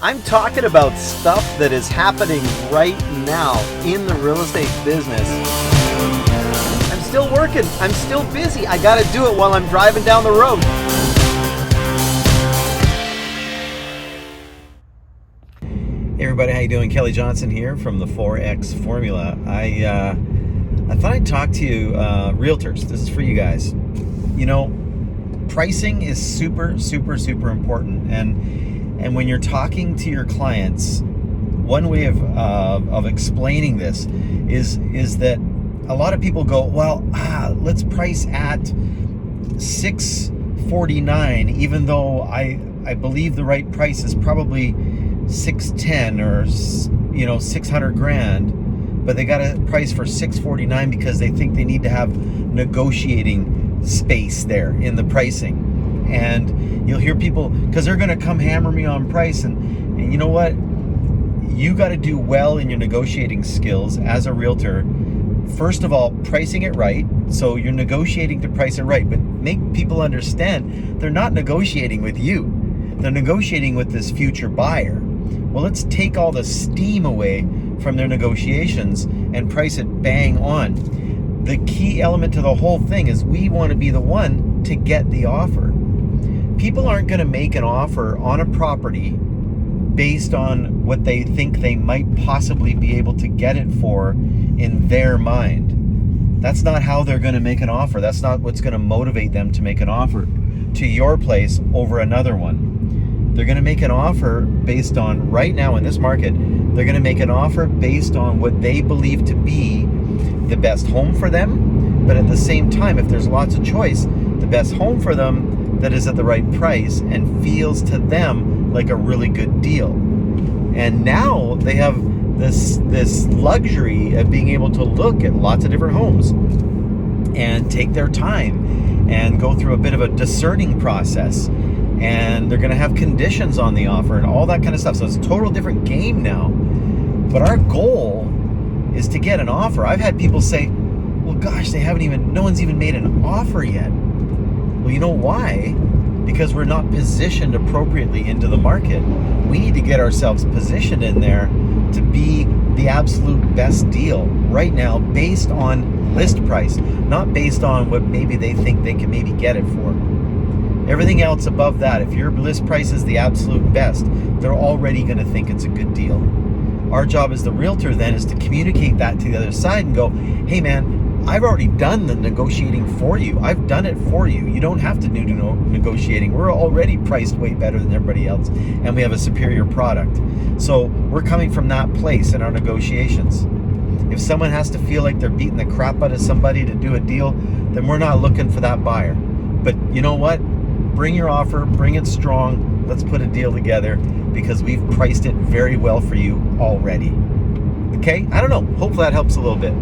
I'm talking about stuff that is happening right now in the real estate business. I'm still working. I'm still busy. I got to do it while I'm driving down the road. Hey everybody, how you doing? Kelly Johnston here from the 4X Formula. I thought I'd talk to you realtors. This is for you guys. You know, pricing is super important, and when you're talking to your clients, one way of explaining this is that a lot of people go, well, let's price at $649, even though I believe the right price is probably $610 or $600,000, but they got a price for $649 because they think they need to have negotiating space there in the pricing. And you'll hear people, because they're going to come hammer me on price, and you know what? You got to do well in your negotiating skills as a realtor. First of all, pricing it right. So you're negotiating to price it right, but make people understand they're not negotiating with you. They're negotiating with this future buyer. Well, let's take all the steam away from their negotiations and price it bang on. The key element to the whole thing is we want to be the one to get the offer. People aren't going to make an offer on a property based on what they think they might possibly be able to get it for in their mind. That's not how they're going to make an offer. That's not what's going to motivate them to make an offer to your place over another one. They're going to make an offer based on, right now in this market, they're going to make an offer based on what they believe to be the best home for them, but at the same time, if there's lots of choice, the best home for them that is at the right price and feels to them like a really good deal. And now they have this luxury of being able to look at lots of different homes and take their time and go through a bit of a discerning process. And they're going to have conditions on the offer and all that kind of stuff. So it's a total different game now. But our goal is to get an offer. I've had people say, well, gosh, no one's even made an offer yet. Well, you know why? Because we're not positioned appropriately into the market. We need to get ourselves positioned in there to be the absolute best deal right now based on list price, not based on what maybe they think they can maybe get it for. Everything else above that, if your list price is the absolute best, they're already going to think it's a good deal. Our job as the realtor then is to communicate that to the other side and go, hey man, I've already done the negotiating for you. I've done it for you. You don't have to do negotiating. We're already priced way better than everybody else, and we have a superior product. So we're coming from that place in our negotiations. If someone has to feel like they're beating the crap out of somebody to do a deal, then we're not looking for that buyer. But you know what? Bring your offer, bring it strong. Let's put a deal together because we've priced it very well for you already. Okay? I don't know. Hopefully that helps a little bit.